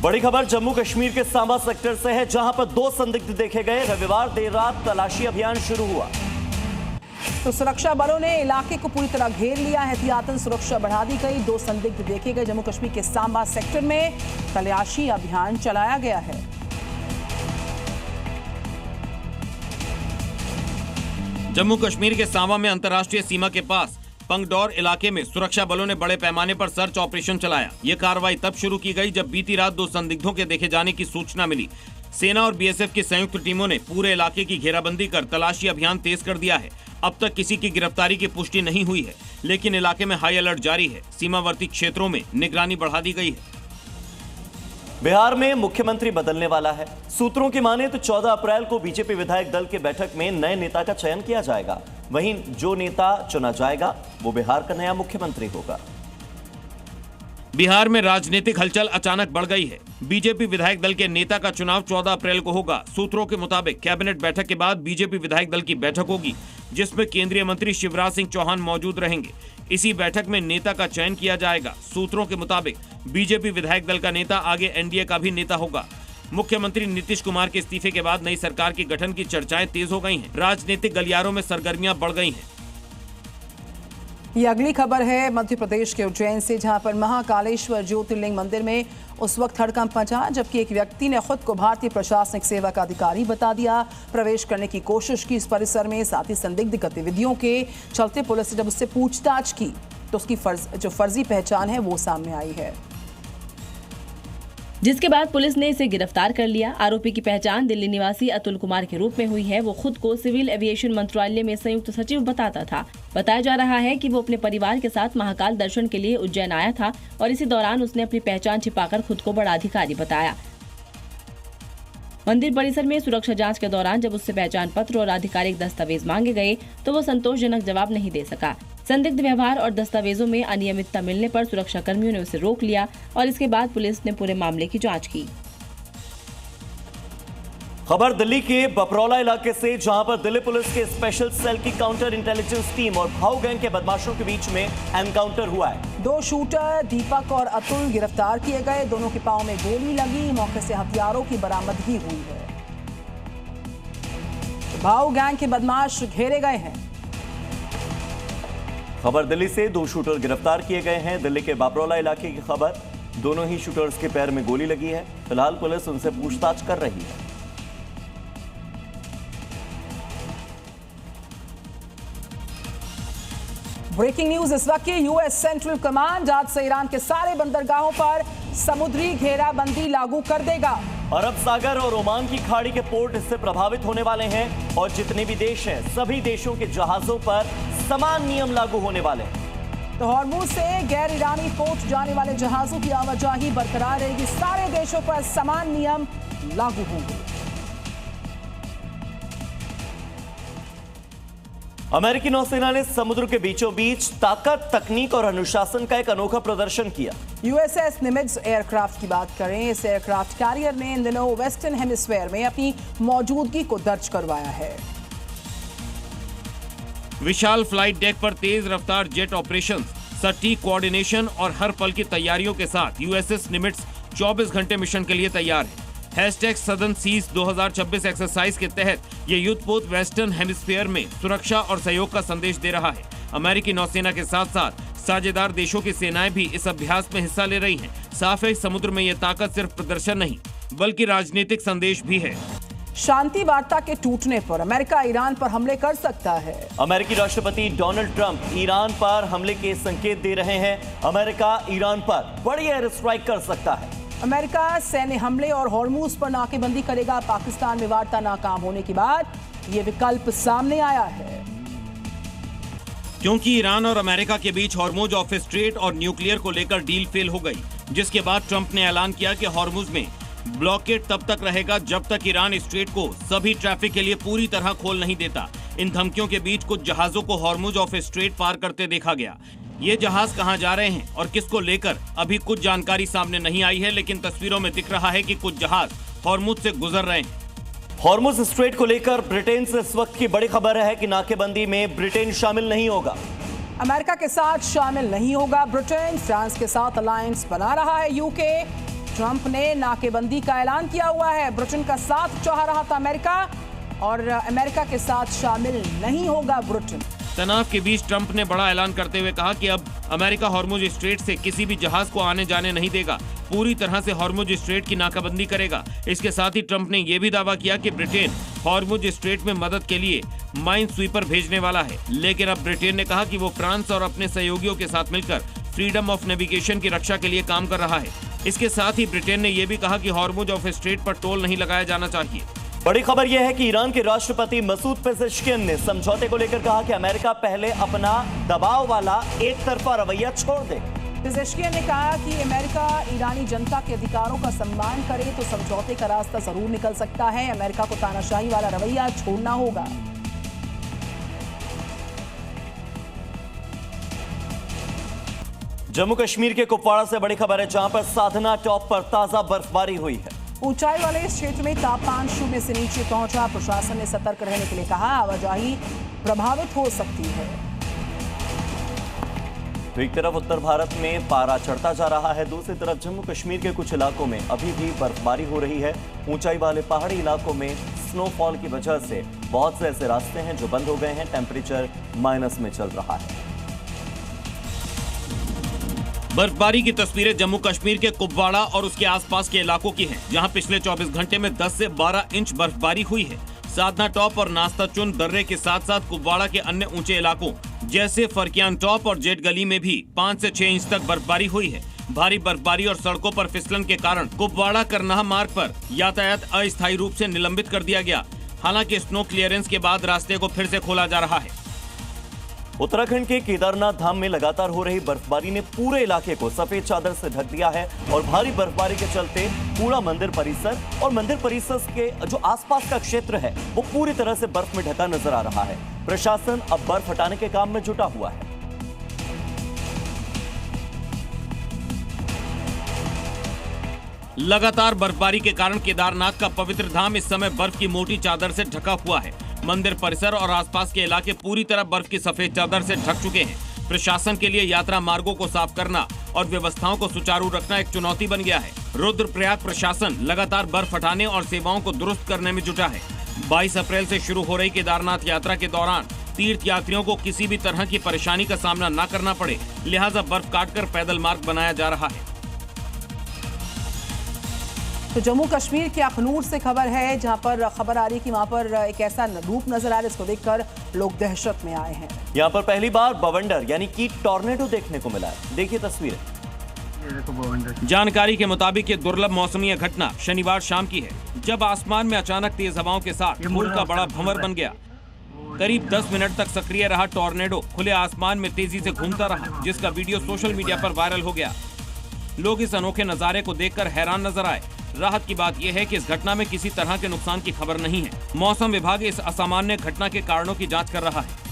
बड़ी खबर जम्मू कश्मीर के सांबा सेक्टर से है, जहां पर 2 संदिग्ध देखे गए। रविवार देर रात तलाशी अभियान शुरू हुआ तो सुरक्षा बलों ने इलाके को पूरी तरह घेर लिया। एहतियातन सुरक्षा बढ़ा दी गई। 2 संदिग्ध देखे गए। जम्मू कश्मीर के सांबा सेक्टर में तलाशी अभियान चलाया गया है। जम्मू कश्मीर के सांबा में अंतर्राष्ट्रीय सीमा के पास पंगडौर इलाके में सुरक्षा बलों ने बड़े पैमाने पर सर्च ऑपरेशन चलाया। ये कार्रवाई तब शुरू की गई जब बीती रात 2 संदिग्धों के देखे जाने की सूचना मिली। सेना और बीएसएफ की संयुक्त टीमों ने पूरे इलाके की घेराबंदी कर तलाशी अभियान तेज कर दिया है। अब तक किसी की गिरफ्तारी की पुष्टि नहीं हुई है, लेकिन इलाके में हाई अलर्ट जारी है। सीमावर्ती क्षेत्रों में निगरानी बढ़ा दी गई है। बिहार में मुख्यमंत्री बदलने वाला है। सूत्रों की माने तो 14 अप्रैल को बीजेपी विधायक दल की बैठक में नए नेता का चयन किया जाएगा। वहीं जो नेता चुना जाएगा वो बिहार का नया मुख्यमंत्री होगा। बिहार में राजनीतिक हलचल अचानक बढ़ गई है। बीजेपी विधायक दल के नेता का चुनाव 14 अप्रैल को होगा। सूत्रों के मुताबिक कैबिनेट बैठक के बाद बीजेपी विधायक दल की बैठक होगी, जिसमें केंद्रीय मंत्री शिवराज सिंह चौहान मौजूद रहेंगे। इसी बैठक में नेता का चयन किया जाएगा। सूत्रों के मुताबिक बीजेपी विधायक दल का नेता आगे एनडीए का भी नेता होगा। मुख्यमंत्री नीतीश कुमार के इस्तीफे के बाद नई सरकार के गठन की चर्चाएं तेज हो गई हैं। राजनीतिक गलियारों में सरगर्मियां बढ़ गई हैं। ये अगली खबर है मध्य प्रदेश के उज्जैन से, जहां पर महाकालेश्वर ज्योतिर्लिंग मंदिर में उस वक्त हड़कंप मचा जबकि एक व्यक्ति ने खुद को भारतीय प्रशासनिक सेवा का अधिकारी बता दिया। प्रवेश करने की कोशिश की इस परिसर में। साथ ही संदिग्ध गतिविधियों के चलते पुलिस ने जब उससे पूछताछ की तो उसकी जो फर्जी पहचान है वो सामने आई है, जिसके बाद पुलिस ने इसे गिरफ्तार कर लिया। आरोपी की पहचान दिल्ली निवासी अतुल कुमार के रूप में हुई है। वो खुद को सिविल एविएशन मंत्रालय में संयुक्त सचिव बताता था। बताया जा रहा है कि वो अपने परिवार के साथ महाकाल दर्शन के लिए उज्जैन आया था और इसी दौरान उसने अपनी पहचान छिपाकर खुद को बड़ा अधिकारी बताया। मंदिर परिसर में सुरक्षा जांच के दौरान जब उससे पहचान पत्र और आधिकारिक दस्तावेज मांगे गए तो वो संतोषजनक जवाब नहीं दे सका। संदिग्ध व्यवहार और दस्तावेजों में अनियमितता मिलने पर सुरक्षा कर्मियों ने उसे रोक लिया और इसके बाद पुलिस ने पूरे मामले की जांच की। खबर दिल्ली के बपरौला इलाके से, जहां पर दिल्ली पुलिस के स्पेशल सेल की काउंटर इंटेलिजेंस टीम और भाऊ गैंग के बदमाशों के बीच में एनकाउंटर हुआ है। 2 शूटर दीपक और अतुल गिरफ्तार किए गए। दोनों के पांव में गोली लगी। मौके से हथियारों की बरामदगी हुई है। भाऊ गैंग के बदमाश घेरे गए हैं। खबर दिल्ली से, 2 शूटर गिरफ्तार किए गए हैं। दिल्ली के बापरौला इलाके की खबर, दोनों ही शूटर्स के पैर में गोली लगी है। फिलहाल पुलिस उनसे पूछताछ कर रही है। ब्रेकिंग न्यूज इस वक्त की। यूएस सेंट्रल कमांड आज से ईरान के सारे बंदरगाहों पर समुद्री घेराबंदी लागू कर देगा। अरब सागर और ओमान की खाड़ी के पोर्ट इससे प्रभावित होने वाले हैं और जितने भी देश हैं सभी देशों के जहाजों पर समान नियम लागू होने वाले हैं। तो हॉर्मुज से गैर ईरानी पोर्ट जाने वाले जहाजों की आवाजाही बरकरार रहेगी। सारे देशों पर समान नियम लागू होंगे। अमेरिकी नौसेना ने समुद्र के बीचों बीच ताकत, तकनीक और अनुशासन का एक अनोखा प्रदर्शन किया। यूएसएस निमित्ज एयरक्राफ्ट की बात करें, इस एयरक्राफ्ट कैरियर ने इन दिनों वेस्टर्न हेमिस्फीयर में अपनी मौजूदगी को दर्ज करवाया है। विशाल फ्लाइट डेक पर तेज रफ्तार जेट ऑपरेशन, सटीक कोऑर्डिनेशन और हर पल की तैयारियों के साथ यूएसएस निमित्ज 24 घंटे मिशन के लिए तैयार है। #सदर्न सीज 2026 एक्सरसाइज के तहत ये युद्धपोत वेस्टर्न हेमिस्फीयर में सुरक्षा और सहयोग का संदेश दे रहा है। अमेरिकी नौसेना के साथ साथ साझेदार देशों की सेनाएं भी इस अभ्यास में हिस्सा ले रही हैं। साफ है, समुद्र में ये ताकत सिर्फ प्रदर्शन नहीं बल्कि राजनीतिक संदेश भी है। शांति वार्ता के टूटने पर अमेरिका ईरान पर हमले कर सकता है। अमेरिकी राष्ट्रपति डोनाल्ड ट्रंप ईरान पर हमले के संकेत दे रहे हैं। अमेरिका ईरान पर बड़ी एयर स्ट्राइक कर सकता है। अमेरिका सैन्य हमले और हॉर्मुज पर नाकेबंदी करेगा। पाकिस्तान में वार्ता नाकाम होने के बाद ये विकल्प सामने आया है। क्योंकि ईरान और अमेरिका के बीच हॉर्मुज ऑफ स्ट्रेट और न्यूक्लियर को लेकर डील फेल हो गई, जिसके बाद ट्रंप ने ऐलान किया कि हॉर्मुज में ब्लॉकेड तब तक रहेगा जब तक ईरान स्ट्रेट को सभी ट्रैफिक के लिए पूरी तरह खोल नहीं देता। इन धमकियों के बीच कुछ जहाजों को हॉर्मुज ऑफ स्ट्रेट पार करते देखा गया। ये जहाज कहां जा रहे हैं और किसको लेकर अभी कुछ जानकारी सामने नहीं आई है, लेकिन तस्वीरों में दिख रहा है कि कुछ जहाज हॉर्मुज से गुजर रहे हैं। हॉर्मुज स्ट्रेट को लेकर ब्रिटेन से इस वक्त की बड़ी खबर है कि नाकेबंदी में ब्रिटेन शामिल नहीं होगा। अमेरिका के साथ शामिल नहीं होगा ब्रिटेन। फ्रांस के साथ अलायंस बना रहा है यूके। ट्रंप ने नाकेबंदी का ऐलान किया हुआ है। ब्रिटेन का साथ चाह रहा था अमेरिका, और अमेरिका के साथ शामिल नहीं होगा ब्रिटेन। तनाव के बीच ट्रंप ने बड़ा ऐलान करते हुए कहा कि अब अमेरिका हॉर्मुज स्ट्रेट से किसी भी जहाज को आने जाने नहीं देगा, पूरी तरह से हॉर्मुज स्ट्रेट की नाकाबंदी करेगा। इसके साथ ही ट्रंप ने यह भी दावा किया कि ब्रिटेन हॉर्मुज स्ट्रेट में मदद के लिए माइन स्वीपर भेजने वाला है। लेकिन अब ब्रिटेन ने कहा कि वो फ्रांस और अपने सहयोगियों के साथ मिलकर फ्रीडम ऑफ नेविगेशन की रक्षा के लिए काम कर रहा है। इसके साथ ही ब्रिटेन ने यह भी कहा कि हॉर्मुज ऑफ स्ट्रेट पर टोल नहीं लगाया जाना चाहिए। बड़ी खबर यह है कि ईरान के राष्ट्रपति मसूद पेजेश्कियन ने समझौते को लेकर कहा कि अमेरिका पहले अपना दबाव वाला एक तरफा रवैया छोड़ दे। पेजेश्कियन ने कहा कि अमेरिका ईरानी जनता के अधिकारों का सम्मान करे तो समझौते का रास्ता जरूर निकल सकता है। अमेरिका को तानाशाही वाला रवैया छोड़ना होगा। जम्मू कश्मीर के कुपवाड़ा से बड़ी खबर है, जहां पर साधना टॉप पर ताजा बर्फबारी हुई है। ऊंचाई वाले इस क्षेत्र में तापमान शून्य से नीचे पहुंचा। प्रशासन ने सतर्क रहने के लिए कहा, आवाजाही प्रभावित हो सकती है। तो एक तरफ उत्तर भारत में पारा चढ़ता जा रहा है, दूसरी तरफ जम्मू कश्मीर के कुछ इलाकों में अभी भी बर्फबारी हो रही है। ऊंचाई वाले पहाड़ी इलाकों में स्नोफॉल की वजह से बहुत से ऐसे रास्ते हैं जो बंद हो गए हैं। टेम्परेचर माइनस में चल रहा है। बर्फबारी की तस्वीरें जम्मू कश्मीर के कुपवाड़ा और उसके आसपास के इलाकों की हैं, जहां पिछले 24 घंटे में 10 से 12 इंच बर्फबारी हुई है। साधना टॉप और नास्ता चुन दर्रे के साथ साथ कुपवाड़ा के अन्य ऊंचे इलाकों जैसे फरकियान टॉप और जेट गली में भी 5 से 6 इंच तक बर्फबारी हुई है। भारी बर्फबारी और सड़कों पर फिसलन के कारण कुपवाड़ा करनाह मार्ग पर यातायात अस्थायी रूप से निलंबित कर दिया गया। हालांकि स्नो क्लियरेंस के बाद रास्ते को फिर से खोला जा रहा है। उत्तराखंड के केदारनाथ धाम में लगातार हो रही बर्फबारी ने पूरे इलाके को सफेद चादर से ढक दिया है और भारी बर्फबारी के चलते पूरा मंदिर परिसर और मंदिर परिसर के जो आसपास का क्षेत्र है वो पूरी तरह से बर्फ में ढका नजर आ रहा है। प्रशासन अब बर्फ हटाने के काम में जुटा हुआ है। लगातार बर्फबारी के कारण केदारनाथ का पवित्र धाम इस समय बर्फ की मोटी चादर से ढका हुआ है। मंदिर परिसर और आसपास के इलाके पूरी तरह बर्फ की सफेद चादर से ढक चुके हैं। प्रशासन के लिए यात्रा मार्गों को साफ करना और व्यवस्थाओं को सुचारू रखना एक चुनौती बन गया है। रुद्रप्रयाग प्रशासन लगातार बर्फ हटाने और सेवाओं को दुरुस्त करने में जुटा है। 22 अप्रैल से शुरू हो रही केदारनाथ यात्रा के दौरान तीर्थ यात्रियों को किसी भी तरह की परेशानी का सामना न करना पड़े, लिहाजा बर्फ काटकर पैदल मार्ग बनाया जा रहा है। तो जम्मू कश्मीर के अखनूर से खबर है, जहां पर खबर आ रही है कि वहां पर एक ऐसा रूप नजर आ रहा है जिसको देखकर लोग दहशत में आए हैं। यहां पर पहली बार बवंडर यानी कि टॉर्नेडो देखने को मिला है। देखिए तस्वीरें। जानकारी के मुताबिक ये दुर्लभ मौसमी घटना शनिवार शाम की है, जब आसमान में अचानक तेज हवाओं के साथ धूल का बड़ा भंवर बन गया। करीब 10 मिनट तक सक्रिय रहा टॉर्नेडो खुले आसमान में तेजी से घूमता रहा, जिसका वीडियो सोशल मीडिया पर वायरल हो गया। लोग इस अनोखे नजारे को देखकर हैरान नजर आए। राहत की बात यह है कि इस घटना में किसी तरह के नुकसान की खबर नहीं है। मौसम विभाग इस असामान्य घटना के कारणों की जांच कर रहा है।